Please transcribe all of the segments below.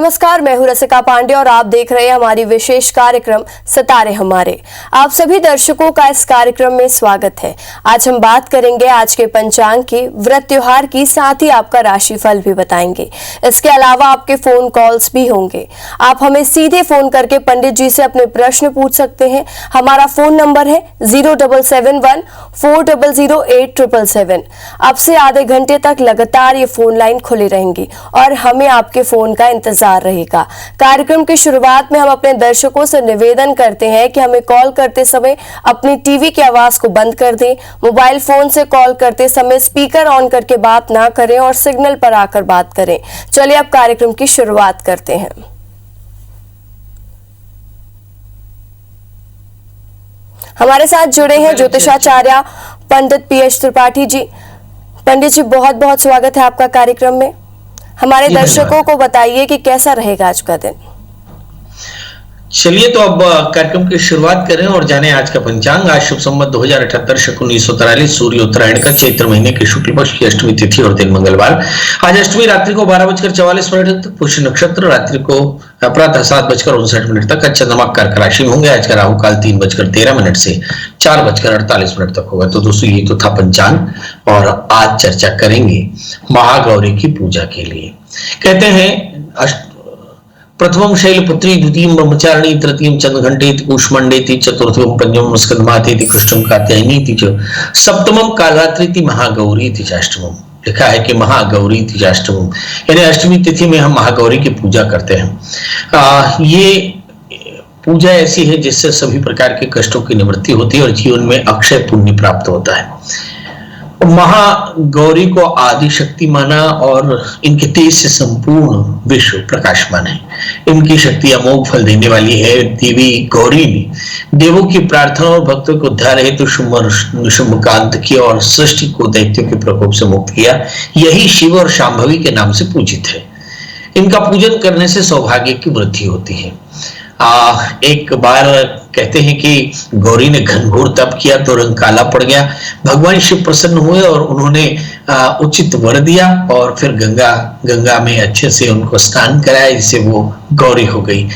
नमस्कार, मैं हूं रसिका पांडे और आप देख रहे हैं हमारी विशेष कार्यक्रम सितारे हमारे। आप सभी दर्शकों का इस कार्यक्रम में स्वागत है। आज हम बात करेंगे आज के पंचांग की, व्रत त्योहार की, साथ ही आपका राशिफल भी बताएंगे। इसके अलावा आपके फोन कॉल्स भी होंगे। आप हमें सीधे फोन करके पंडित जी से अपने प्रश्न पूछ सकते हैं। हमारा फोन नंबर है 0771400877। अब से आधे घंटे तक लगातार ये फोन लाइन खुली रहेंगी और हमें आपके फोन का इंतजार रहेगा। कार्यक्रम की शुरुआत में हम अपने दर्शकों से निवेदन करते हैं कि हमें कॉल करते समय अपनी टीवी की आवाज को बंद कर दें। मोबाइल फोन से कॉल करते समय स्पीकर ऑन करके बात ना करें और सिग्नल पर आकर बात करें। चलिए अब कार्यक्रम की शुरुआत करते हैं। हमारे साथ जुड़े हैं ज्योतिषाचार्य पंडित पीएच त्रिपाठी जी। पंडित जी, बहुत बहुत स्वागत है आपका कार्यक्रम में। हमारे दर्शकों को बताइए कि कैसा रहेगा आज का दिन। चलिए तो अब कार्यक्रम की शुरुआत करें और जाने आज का पंचांग। आज शुभ संवत 2078 शक 1943 सूर्य उत्तरायण का चैत्र महीने की शुक्ल पक्ष की अष्टमी तिथि और दिन मंगलवार। आज अष्टमी रात्रि को 12:44 तक, पुष्य नक्षत्र रात्रि को प्रातः 7:59 तक, चंद्रमा कर्क राशि में होंगे। आज का राहु काल 3:13 से 4:48 तक होगा। तो दोस्तों ये तो था पंचांग और आज चर्चा करेंगे महागौरी की पूजा के लिए। कहते हैं प्रथमम शैलपुत्री, द्वितीयम ब्रह्मचारिणी, तृतीयम चंद्रघंटेति, कूष्मांडेति, चतुर्थम पंचमम स्कंदमातेति, षष्ठम कात्यायनीति, सप्तमम कालरात्रिति, महागौरीति, अष्टमम। लिखा है कि महागौरीति अष्टमम, यानी अष्टमी तिथि में हम महागौरी की पूजा करते हैं। ये पूजा ऐसी है जिससे सभी प्रकार के कष्टों की निवृत्ति होती है और जीवन में अक्षय पुण्य प्राप्त होता है। महागौरी को आदि शक्ति माना और इनके तेज से संपूर्ण विश्व प्रकाशमान है। इनकी शक्ति अमोघ फल देने वाली है। देवी गौरी ने देवों की प्रार्थना और भक्तों को उद्धार हेतु शुंभकांत किया और सृष्टि को दैत्यों के प्रकोप से मुक्त किया। यही शिव और शांभवी के नाम से पूजित है। इनका पूजन करने से सौभाग्य की वृद्धि होती है। एक बार कहते हैं कि गौरी ने घनघोर तप किया तो रंग काला पड़ गया। भगवान शिव प्रसन्न हुए और उन्होंने उचित वर दिया और फिर गंगा में अच्छे से उनको स्नान कराया, जिससे वो गौरी हो गई।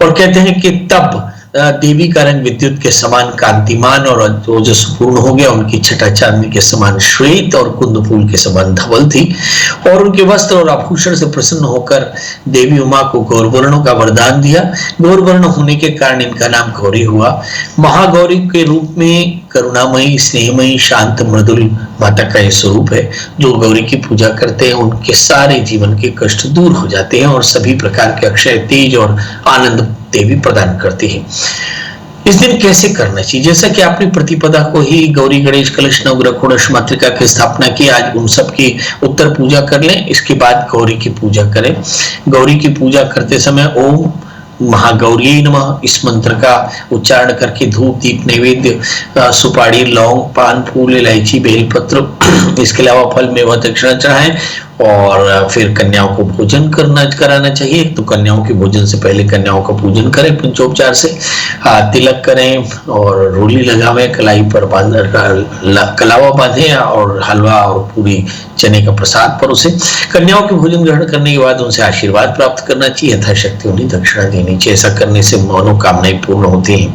और कहते हैं कि तब देवी का रंग विद्युत के समान कांतिमान और ओजस्पूर्ण हो गया। उनकी छटा चांदी के समान श्वेत और कुंद फूल के समान धवल थी और उनके वस्त्र और आभूषण से प्रसन्न होकर देवी उमा को गौरवर्ण का वरदान दिया। गौरवर्ण होने के कारण इनका नाम गौरी हुआ। महागौरी के रूप में करुणामयी, स्नेहमयी, शांत, मृदुल माता का यह स्वरूप है। जो गौरी की पूजा करते हैं उनके सारे जीवन के कष्ट दूर हो जाते हैं और सभी प्रकार के अक्षय, तेज और आनंद देवी प्रदान करती है। इस दिन कैसे करना चाहिए? जैसा कि आपने प्रतिपदा को ही गौरी गणेश कलश नवग्रह षोडश मातृका की स्थापना की, आज उन सब की उत्तर पूजा कर लें। इसके बाद गौरी की पूजा करें। गौरी की पूजा करते समय ओम महागौरी नमः इस मंत्र का उच्चारण करके धूप, दीप, नैवेद्य, सुपारी, लौंग, पान, फूल, इलायची, बेलपत्र, इसके अलावा फल में वह दक्षिणा चढ़ाएं और फिर कन्याओं को भोजन कराना चाहिए। तो कन्याओं के भोजन से पहले कन्याओं का पूजन करें पंचोपचार से, तिलक करें और रोली लगावें, कलाई पर कलावा बांधें और हलवा और पूरी चने का प्रसाद परोसे। कन्याओं के भोजन ग्रहण करने के बाद उनसे आशीर्वाद प्राप्त करना चाहिए, यथाशक्ति उन्हें दक्षिणा देनी चाहिए। ऐसा करने से मनोकामनाएं पूर्ण होती हैं।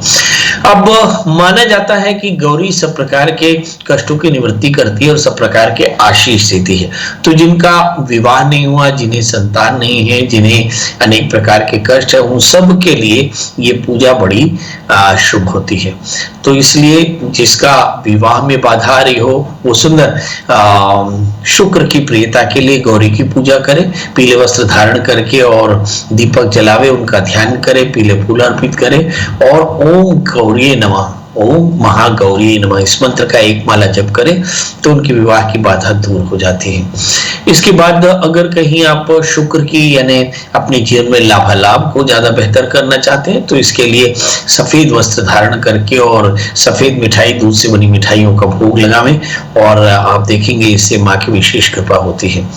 अब माना जाता है कि गौरी सब प्रकार के कष्टों की निवृत्ति करती है और सब प्रकार के आशीष देती है। तो जिनका विवाह नहीं हुआ, जिन्हें संतान नहीं है, जिन्हें अनेक प्रकार के कष्ट है, उन सब के लिए ये पूजा बड़ी शुभ होती है। तो इसलिए जिसका विवाह में बाधा आ रही हो वो सुंदर शुक्र की प्रियता के लिए गौरी की पूजा करें। पीले वस्त्र धारण करके और दीपक जलावे, उनका ध्यान करें, पीले फूल अर्पित करें और ओम गौरी नमः, ओम महागौरी नमः इस मंत्र का एक माला जप करें तो उनके विवाह की बाधा दूर हो जाती है। इसके बाद अगर कहीं आप शुक्र की यानी अपने जीवन में लाभालाभ को ज्यादा बेहतर करना चाहते हैं तो इसके लिए सफेद वस्त्र धारण करके और सफेद मिठाई, दूध से बनी मिठाइयों का भोग लगावें और आप देखेंगे इससे माँ की विशेष कृपा होती है।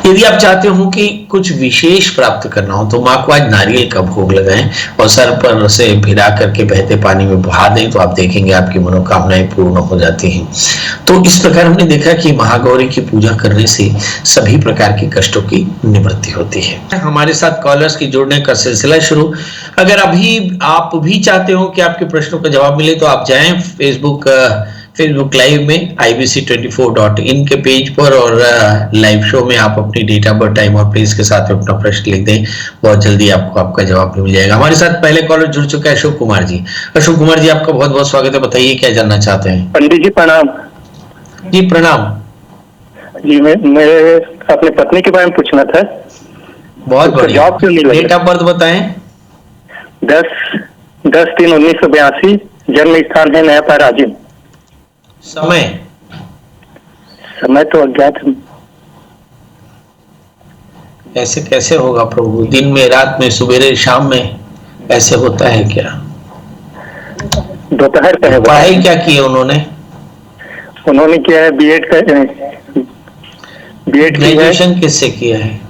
यदि आप चाहते हो कि कुछ विशेष प्राप्त करना हो तो माँ को आज नारियल का भोग लगाएं और सर पर से भिरा करके बहते पानी में बहा दें, तो आप देखेंगे आपकी मनोकामनाएं पूर्ण हो जाती हैं। तो इस प्रकार हमने देखा कि महागौरी की पूजा करने से सभी प्रकार के कष्टों की निवृत्ति होती है। हमारे साथ कॉलर्स की जोड़ने का सिलसिला शुरू। अगर अभी आप भी चाहते हो कि आपके प्रश्नों का जवाब मिले तो आप जाएं फेसबुक लाइव में ibc24.in के पेज पर और लाइव शो में आप अपनी डेट ऑफ बर्थ, टाइम और प्लेस के साथ में अपना प्रश्न लिख दें। बहुत जल्दी आपको आपका जवाब मिल जाएगा। हमारे साथ पहले कॉलर जुड़ चुका है अशोक कुमार जी। अशोक कुमार जी, आपका बहुत बहुत स्वागत है। बताइए क्या जानना चाहते हैं। पंडित जी प्रणाम। जी प्रणाम जी मैं अपनी पत्नी के बारे में पूछना था। बहुत बढ़िया। जॉब क्यों नहीं लगी? डेट ऑफ बर्थ बताएं। 10/3/1982, जन्म स्थान है नया राजिम। समय तो अज्ञात है। ऐसे कैसे होगा प्रभु? दिन में, रात में, सवेरे, शाम में ऐसे होता है क्या? दोपहर का है। पढ़ाई क्या की है उन्होंने? उन्होंने किया है बीएड की है। ग्रेजुएशन किससे किया है?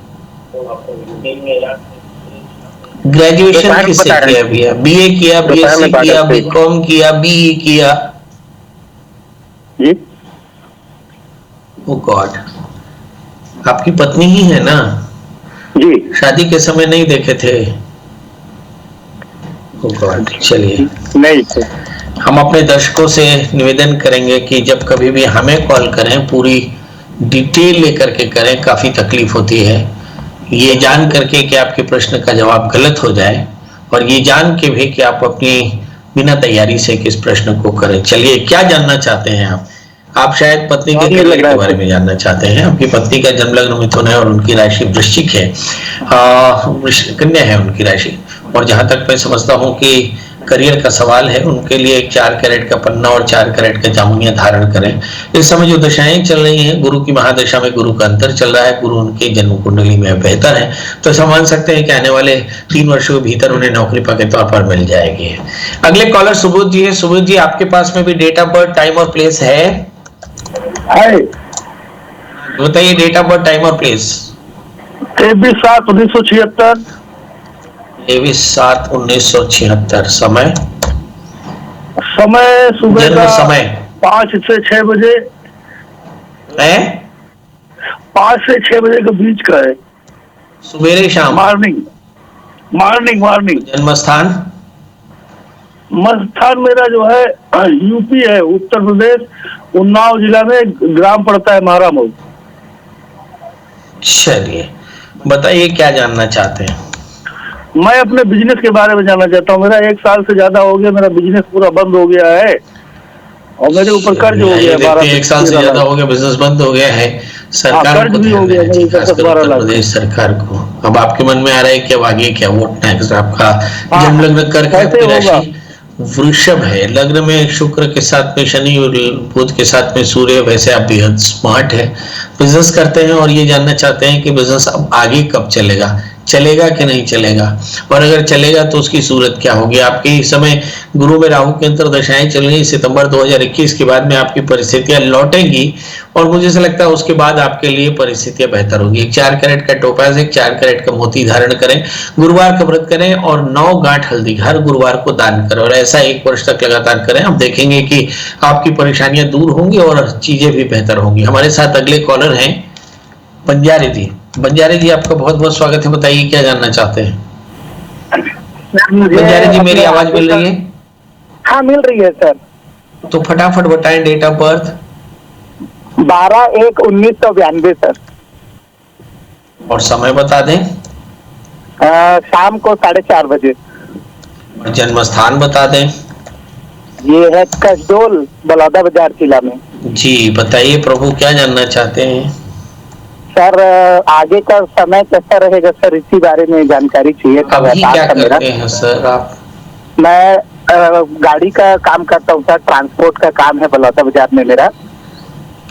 ग्रेजुएशन किससे किया भैया? बीए किया, बीएससी किया, बीकॉम किया, बीई किया? जी ओ गॉड, आपकी पत्नी ही है ना? जी। शादी के समय नहीं देखे थे? ओ गॉड। चलिए, नहीं, हम अपने दर्शकों से निवेदन करेंगे कि जब कभी भी हमें कॉल करें पूरी डिटेल लेकर के करें। काफी तकलीफ होती है ये जान करके कि आपके प्रश्न का जवाब गलत हो जाए, और ये जान के भी कि आप अपनी बिना तैयारी से किस प्रश्न को करें। चलिए, क्या जानना चाहते हैं आप? आप शायद पत्नी के करियर के बारे में जानना चाहते हैं। आपकी पत्नी का जन्म लग्न मिथुन है और उनकी राशि वृश्चिक है, कन्या है उनकी राशि। और जहां तक मैं समझता हूं कि करियर का सवाल है, उनके लिए 4 कैरेट का पन्ना और 4 कैरेट का जामुनिया धारण करें। इस समय जो दशाएं चल रही हैं, गुरु की महादशा में गुरु का अंतर चल रहा है, गुरु उनके जन्म कुंडली में बेहतर है, तो समझ सकते हैं कि आने वाले 3 वर्षों के भीतर उन्हें नौकरी के तौर पर मिल जाएगी। अगले कॉलर सुबोध जी है। सुबोध जी, आपके पास में भी डेट ऑफ बर्थ, टाइम और प्लेस है? बताइए डेट ऑफ बर्थ, टाइम और प्लेस। 23/7/1976। 23/7/1976। समय सुबह जन्म का समय 5 से 6 बजे है? 5 से 6 बजे के बीच का है। सवेरे शाम? मॉर्निंग। जन्म स्थान? स्थान मेरा जो है यूपी है, उत्तर प्रदेश, उन्नाव जिला में ग्राम पड़ता है महारामऊ। चलिए, बताइए क्या जानना चाहते हैं। मैं अपने बिजनेस के बारे में जानना चाहता हूँ। मेरा 1 साल से ज्यादा हो गया, मेरा बिजनेस पूरा बंद हो गया है और मेरे ऊपर कर्ज हो गया 1 साल से ज्यादा हो गया, बिजनेस बंद हो गया है। सरकार कर्ज भी हो गया मेरे ऊपर 12 लाख। प्रदेश सरकार को अब आपके मन में आ रहा है कि अब आगे क्या? Vote next. आपका जन्म लग्न कर्क राशि वृषभ है, लग्न में शुक्र के साथ में शनि और बुध के साथ में सूर्य। वैसे आप बेहद स्मार्ट है, बिजनेस करते हैं और ये जानना चाहते हैं कि बिजनेस अब आगे कब चलेगा कि नहीं चलेगा, और अगर चलेगा तो उसकी सूरत क्या होगी। आपके इस समय गुरु में राहु के अंतर्दशाएं चल रही। सितंबर 2021 के बाद में आपकी परिस्थितियां लौटेंगी और मुझे ऐसा लगता है उसके बाद आपके लिए परिस्थितियां बेहतर होगी। एक 4 कैरेट का टोपाज, एक 4 कैरेट का मोती धारण करें, गुरुवार का व्रत करें और 9 गांठ हल्दी हर गुरुवार को दान करें, और ऐसा 1 वर्ष तक लगातार करें। आप देखेंगे कि आपकी परेशानियां दूर होंगी और चीजें भी बेहतर होंगी। हमारे साथ अगले कॉलर हैं बंजारे जी। बंजारे जी, आपका बहुत बहुत स्वागत है। बताइए क्या जानना चाहते हैं। बंजारे जी, मेरी आवाज मिल रही है? हाँ, मिल रही है सर। तो फटाफट बताएं डेट ऑफ बर्थ। 12/1/1992 सर। और समय बता दें। शाम को 4:30 बजे। और जन्म स्थान बता दें। ये है कसडोल, बलौदा बाजार जिला में। जी बताइए प्रभु, क्या जानना चाहते हैं। सर, आगे का समय कैसा रहेगा सर, इसी बारे में जानकारी चाहिए। अभी क्या करते हैं सर आप? मैं गाड़ी का काम करता हूँ सर, ट्रांसपोर्ट का काम है बलौदा बाजार में मेरा।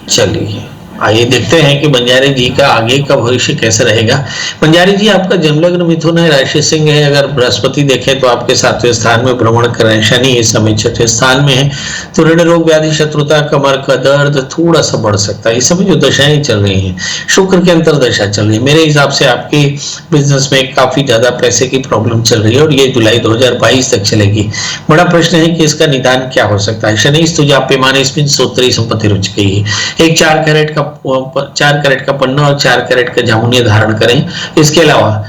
चलिए, आइए देखते हैं कि बंजारे जी का आगे का भविष्य कैसे रहेगा। बंजारे जी, आपका जन्मलग्न मिथुन है, राशि सिंह है। अगर बृहस्पति देखें तो आपके 7वें स्थान में भ्रमण कर रहे हैं, शनि इस समय 6ठे स्थान में है, तो ऋण रोग व्याधि शत्रुता कमर का दर्द थोड़ा सा बढ़ सकता है। इस समय जो दशाएं चल रही हैं, शुक्र की अंतरदशा चल रही है, मेरे हिसाब से आपके बिजनेस में काफी ज्यादा पैसे की प्रॉब्लम चल रही है और ये जुलाई 2022 तक चलेगी। बड़ा प्रश्न है कि इसका निदान क्या हो सकता है। शनि स्तुजाप्यमान इसमें सोत्तरी संपत्ति रुच गई है। एक 4 कैरेट का पन्ना और 4 कैरेट का जामुनिया धारण करें। इसके अलावा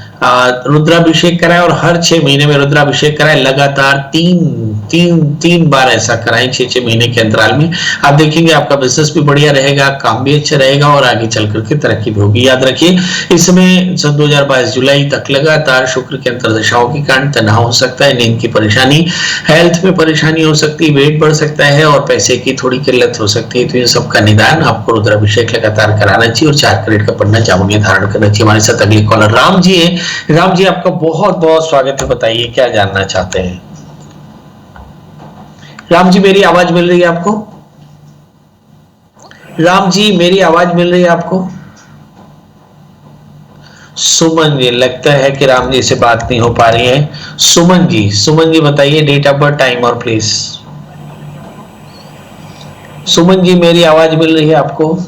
रुद्राभिषेक कराएं और हर 6 महीने में रुद्राभिषेक कराएं, लगातार तीन बार ऐसा कराएं 6 महीने के अंतराल में। आप देखेंगे आपका बिजनेस भी बढ़िया रहेगा, काम भी अच्छा रहेगा और आगे चल करके तरक्की भी होगी। याद रखिए, इस समय सन 2022 जुलाई तक लगातार शुक्र के अंतरदशाओं के कारण तनाव हो सकता है, नींद की परेशानी, हेल्थ में परेशानी हो सकती है, वेट बढ़ सकता है और पैसे की थोड़ी किल्लत हो सकती है। तो इन सबका निदान आपको रुद्राभिषेक लगातार कराना चाहिए और 4 कैरेट का पन्ना जामुनिया धारण करना चाहिए। हमारे साथ अगले कॉलर राम जी है। राम जी, आपका बहुत बहुत स्वागत है। बताइए क्या जानना चाहते हैं। राम जी, मेरी आवाज मिल रही है आपको? राम जी, मेरी आवाज मिल रही है आपको? सुमन जी, लगता है कि राम जी से बात नहीं हो पा रही है। सुमन जी बताइए डेट ऑफ बर्थ, टाइम और प्लेस। सुमन जी, मेरी आवाज मिल रही है आपको?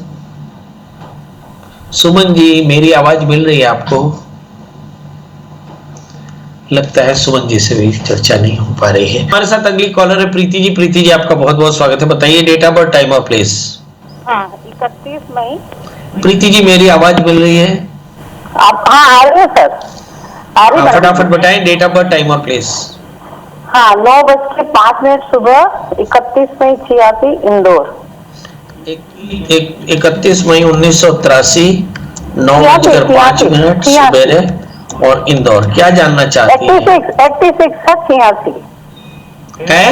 सुमन जी, मेरी आवाज मिल रही है आपको? लगता है सुमन जी से भी चर्चा नहीं हो पा रही है। हमारे साथ अगली कॉलर है प्रीति जी। प्रीति जी, आपका बहुत बहुत स्वागत है। बताइए डेट ऑफ बर्थ, टाइम और प्लेस। 31 मई। प्रीति जी, मेरी आवाज मिल रही है? आप आ रहे हैं सर? फटाफट बताएं डेट ऑफ बर्थ, टाइम और प्लेस। 9:05 सुबह, 31 मई 86, इंदौर। 31 मई 1983, 9:05 सवेरे और इंदौर। क्या जानना चाहती हैं? 86 है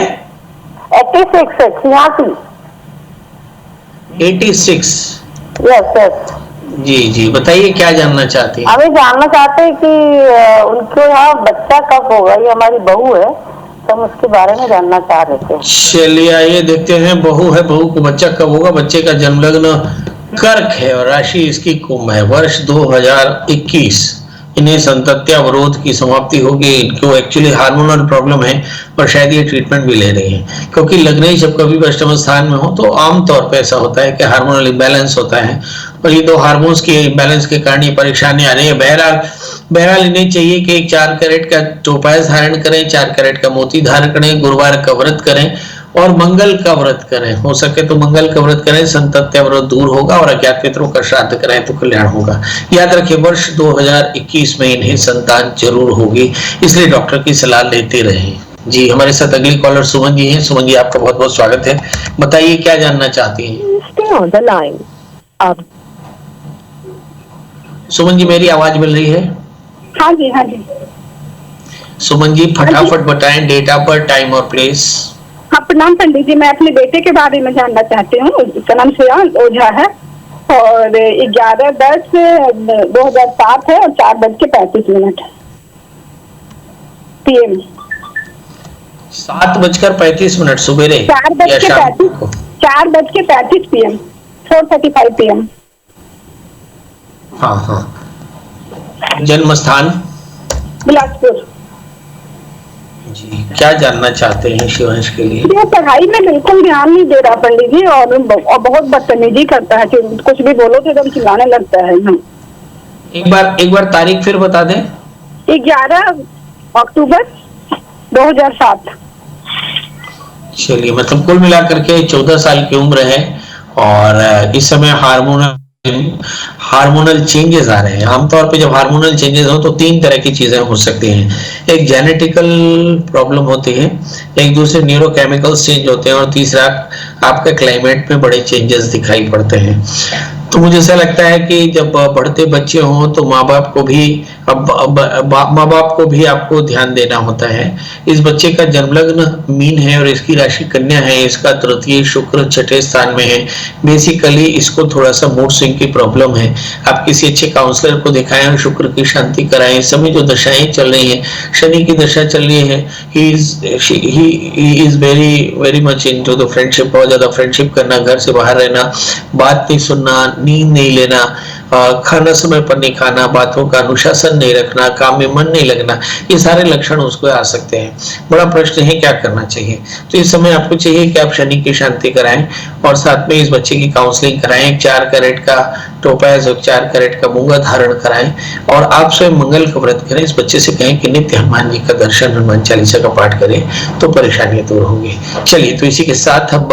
86। यस। जी बताइए क्या जानना चाहती हैं? हमें जानना चाहते हैं कि उनके यहाँ बच्चा कब होगा। ये हमारी बहू है, तो हम उसके बारे में जानना चाह रहे थे। चलिए आइए देखते हैं। बहू है, बहू को बच्चा कब होगा। बच्चे का जन्म लग्न कर्क है और राशि इसकी कुंभ है। वर्ष 2021 इन्हें संतति अवरोध की समाप्ति होगी। इनको एक्चुअली हार्मोनल प्रॉब्लम है और शायद ये ट्रीटमेंट भी ले रही है, क्योंकि लग्न ही जब कभी अष्टम स्थान में हो तो आमतौर पे ऐसा होता है कि हार्मोनल इम्बैलेंस होता है और ये 2 हार्मोन्स के इम्बैलेंस के कारण ये परेशानी आ रही है। बहरहाल इन्हें चाहिए कि एक 4 कैरेट का टोपाज धारण करें, 4 कैरेट का मोती धारण करें, गुरुवार का व्रत करें और मंगल का व्रत करें। हो सके तो मंगल का व्रत करें, संतति अवरोध दूर होगा और अज्ञात पितरों का श्राद्ध करें तो कल्याण होगा। याद रखिए, वर्ष 2021 में इन्हें संतान जरूर होगी, इसलिए डॉक्टर की सलाह लेते रहें। जी, हमारे साथ अगली कॉलर सुमन जी हैं। सुमन जी, आपका बहुत बहुत स्वागत है। बताइए क्या जानना चाहती हैं? सुमन जी, मेरी आवाज मिल रही है? हाँ जी। सुमन जी, फटाफट बताएं डेट ऑफ बर्थ, टाइम और प्लेस। हाँ, प्रणाम पंडित जी। मैं अपने बेटे के बारे में जानना चाहती हूँ। उसका नाम श्रेयांश ओझा है और 11/10/2007 है और 4:35 PM। 7:35 सवेरे 4:35 PM, 4:35 PM। हाँ। जन्म स्थान? बिलासपुर। जी, क्या जानना चाहते हैं शिवांश के लिए? वो पढ़ाई में बिल्कुल ध्यान नहीं दे रहा पंडित जी और बहुत बदतमीजी करता है। कुछ भी बोलो तो एकदम चिल्लाने लगता है। एक बार तारीख फिर बता दें। 11 अक्टूबर 2007। चलिए, मतलब कुल मिलाकर के 14 साल की उम्र है और इस समय हार्मोनल चेंजेस आ रहे हैं। आमतौर पे जब हार्मोनल चेंजेस हो तो 3 तरह की चीजें हो सकती हैं। एक जेनेटिकल प्रॉब्लम होती है, एक दूसरे न्यूरोकेमिकल्स चेंज होते हैं और तीसरा आपके क्लाइमेट में बड़े चेंजेस दिखाई पड़ते हैं। तो मुझे ऐसा लगता है कि जब बढ़ते बच्चे हों तो माँ बाप को भी आपको ध्यान देना होता है। इस बच्चे का जन्मलग्न मीन है और इसकी राशि कन्या है। इसका तृतीय शुक्र 6ठे स्थान में है। बेसिकली इसको थोड़ा सा मूड स्विंग की प्रॉब्लम है। आप किसी अच्छे काउंसलर को दिखाएं और शुक्र की शांति कराएं। इस समय जो दशाएं चल रही हैं, शनि की दशा चल रही है। He is very much into the friendship. बहुत ज्यादा फ्रेंडशिप करना, घर से बाहर रहना, बात नहीं सुनना, नींद नहीं लेना, खाना समय पर नहीं खाना, बातों का अनुशासन नहीं रखना, काम में मन नहीं लगना, ये सारे लक्षण उसको आ सकते हैं। बड़ा प्रश्न है क्या करना चाहिए। तो इस समय आपको चाहिए कि आप शनि की शांति कराएं और साथ में इस बच्चे की काउंसलिंग कराएं, 4 कैरेट का टोपैज और 4 कैरेट का मूंगा धारण कराएं और आप स्वयं मंगल का व्रत करें। इस बच्चे से कहें कि नित्य हनुमान जी का दर्शन, हनुमान चालीसा का पाठ करें तो परेशानियां दूर होंगी। चलिए, तो इसी के साथ अब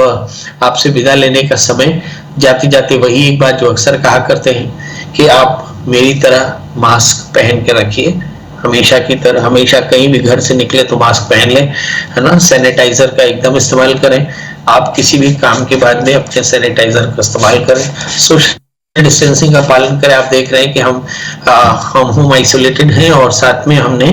आपसे विदा लेने का समय। जाते जाते वही एक बात जो अक्सर कहा करते हैं कि आप मेरी तरह मास्क पहन के रखिए, हमेशा की तरह। हमेशा कहीं भी घर से निकले तो मास्क पहन लें, है ना। सैनिटाइजर का एकदम इस्तेमाल करें। आप किसी भी काम के बाद में अपने सैनिटाइजर का इस्तेमाल करें। सोशल डिस्टेंसिंग का पालन करें। आप देख रहे हैं कि हम होम आइसोलेटेड हैं और साथ में हमने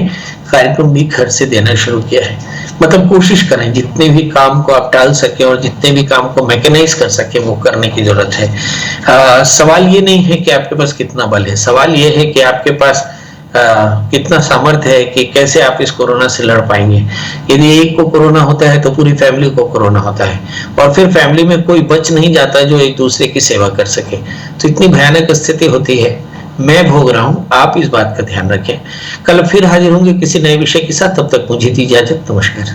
कार्यक्रम भी घर से देना शुरू किया है। मतलब कोशिश करें जितने भी काम को आप टाल सके और जितने भी काम को मैकेनाइज कर सके वो करने की जरूरत है। सवाल ये नहीं है कि आपके पास कितना बल है, सवाल ये है कि आपके पास कितना सामर्थ्य है कि कैसे आप इस कोरोना से लड़ पाएंगे। यदि एक को कोरोना होता है तो पूरी फैमिली को कोरोना होता है और फिर फैमिली में कोई बच नहीं जाता जो एक दूसरे की सेवा कर सके। तो इतनी भयानक स्थिति होती है, मैं भोग रहा हूं, आप इस बात का ध्यान रखें। कल फिर हाजिर होंगे किसी नए विषय के साथ, तब तक मुझे दी इजाजत। नमस्कार।